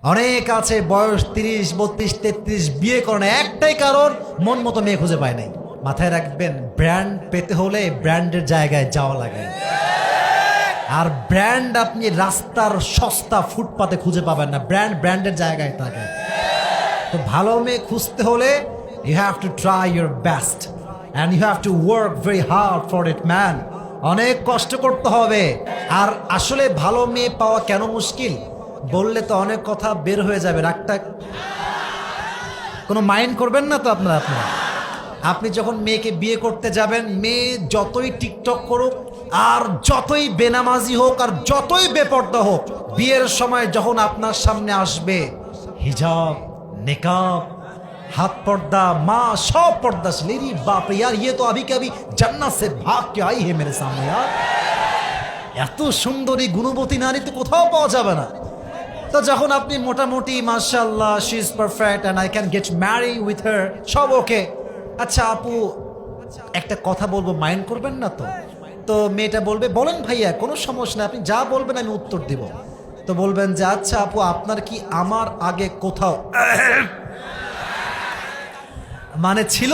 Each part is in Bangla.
অনেক আছে বয়স 30, 32, 33 বিয়ে করে না, একটাই কারণ মন মতো মেয়ে খুঁজে পায় নাই। মাথায় রাখবেন, ব্র্যান্ড পেতে হলে ব্র্যান্ডের জায়গায় যাওয়া লাগে। আর ব্র্যান্ড আপনি রাস্তার সস্তা ফুটপাতে খুঁজে পাবেন না, ব্র্যান্ডের জায়গায় থাকে। তো ভালো মেয়ে খুঁজতে হলে you have to try your best and you have to work very hard for it man. অনেক কষ্ট করতে হবে। আর আসলে ভালো মেয়ে পাওয়া কেন মুশকিল বললে তো অনেক কথা বের হয়ে যাবে, রাগটা কোনো মাইন্ড করবেন না তো আপনারা। আপনি যখন মেয়েকে বিয়ে করতে যাবেন, মেয়ে যতই টিকটক করুক আর যতই বেনামাজি হোক আর যতই বেপর্দা হোক, বিয়ের সময় যখন আপনার সামনে আসবে, হিজাব, নেকাব, हाथ पर्दा, माँ सब पर्दा से, मेरी बाप रे यार, ये तो अभी के अभी जन्नत से भाग के आई है मेरे सामने यार। এত সুন্দরী গুণবতী নারী তো কোথাও পাওয়া যাবে না। তো যখন আপনি মোটামুটি মাশাআল্লাহ she is perfect and I can get marry with her, সব ওকে। আচ্ছা আপু একটা কথা বলবো, মাইন্ড করবেন না তো? তো মেয়েটা বলবে, বলেন ভাইয়া, কোনো সমস্যা না, আপনি যা বলবেন আমি উত্তর দেব। তো বলবেন যে আচ্ছা আপু, আপনার কি আমার আগে কোথাও মানে ছিল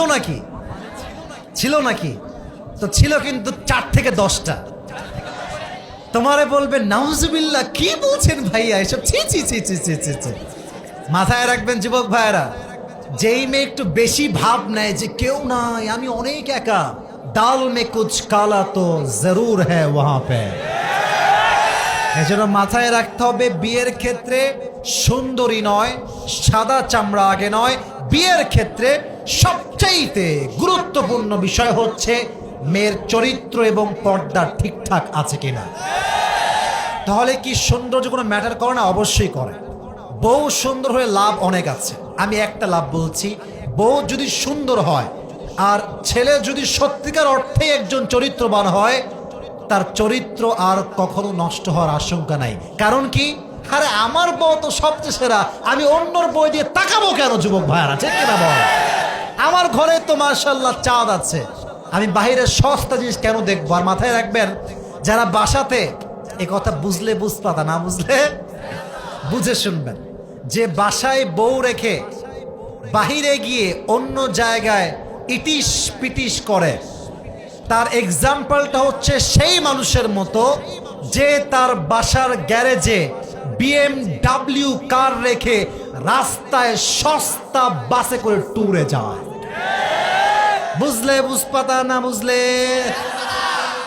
নাকি? তো ছিল কিন্তু 4 থেকে 10টা। তোমারে বলবে নাউজুবিল্লাহ, কি বলছেন ভাইয়া এসব, ছি ছি ছি ছি ছি ছি ছি। মাথায় রাখবেন যুবক ভাইয়েরা, যেই মেয়ে একটু বেশি ভাব নেয় যে কেউ নাই, আমি অনেক একা, দাল মে কুছ কালা তো জরুর হ্যায় ওয়াহা পে। এজন্য মাথায় রাখতে হবে, বিয়ের ক্ষেত্রে সুন্দরী নয়, সাদা চামড়া আগে নয়। বিয়ের ক্ষেত্রে সবচাইতে গুরুত্বপূর্ণ বিষয় হচ্ছে মেয়ের চরিত্র এবং পর্দা ঠিকঠাক আছে কিনা। তাহলে কি সৌন্দর্য কোনো ম্যাটার করে না? অবশ্যই করে। বউ সুন্দর হয়ে লাভ অনেক আছে। আমি একটা লাভ বলছি, বউ যদি সুন্দর হয় আর ছেলে যদি সত্যিকার অর্থে একজন চরিত্রবান হয়, তার চরিত্র আর কখনো নষ্ট হওয়ার আশঙ্কা নাই। কারণ কি? আরে আমার বউ তো সবচেয়ে সেরা, আমি অন্যর বউ দিয়ে তাকাবো কেন? যুবক ভাইয়ারা ঠিক কিনা বল? আমার ঘরে তো মাশাআল্লাহ চাঁদ আছে, আমি বাহিরের সস্তা জিনিস কেন দেখবো? আর মাথায় রাখবেন, যারা বাসাতে, এ কথা বুঝলে বুঝপাতা, না বুঝলে বুঝে শুনবেন, যে বাসায় বউ রেখে বাহিরে গিয়ে অন্য জায়গায় ইটিস পিটিস করে, তার এক্সাম্পলটা হচ্ছে সেই মানুষের মতো যে তার বাসার গ্যারেজে BMW কার রেখে রাস্তায় সস্তা বাসে করে ট্যুরে যায়। বুঝলে বুঝপাতা, না বুঝলে?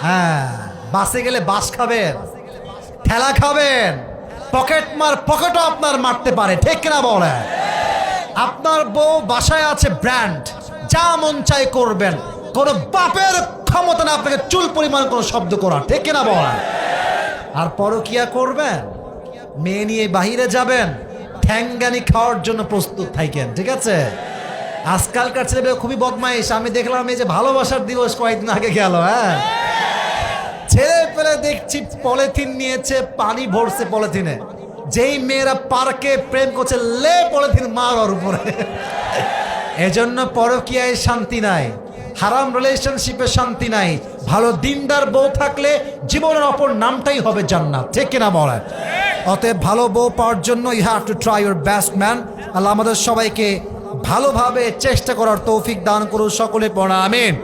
হ্যাঁ, বাসে গেলে বাস খাবেন, ঠেলা খাবেন, পকেটও আপনার মারতে পারে, ঠিক না বলে? আপনার বউ বাসায় আছে ব্র্যান্ড, যা মন চাই করবেন, কোনো বাপের ক্ষমতা না আপনাকে চুল পরিমাণ কোনো শব্দ করার, ঠিক না বলে? আর পরকিয়া করবেন, মেয়ে নিয়ে বাহিরে যাবেন, ঠ্যাঙ্গানি খাওয়ার জন্য প্রস্তুত থাকেন, ঠিক আছে? আজকালকার ছেলেমেয়ে খুবই বদমাইশ। আমি দেখলাম এই যে ভালোবাসার দিবস কয়েকদিন আগে গেল, হ্যাঁ, ছেলে পেলে দেখছি পলিথিন নিয়েছে, পানি ভরছে পলিথিনে। যেই মেয়েরা পার্কে প্রেম করছে, লে পলিথিন মার ওর উপরে। এজন্য পরকীয়ায় শান্তি নাই, হারাম রিলেশনশিপে শান্তি নাই। ভালো দিনদার বউ থাকলে জীবনের অপর নামটাই হবে জান্নাত, ঠিক কিনা বলেন? অতএব ভালো বউ পাওয়ার জন্য you have to try your best man. আল্লাহ আমাদের সবাইকে ভালোভাবে চেষ্টা করার তৌফিক দান করুন, সকলে পড়া আমিন।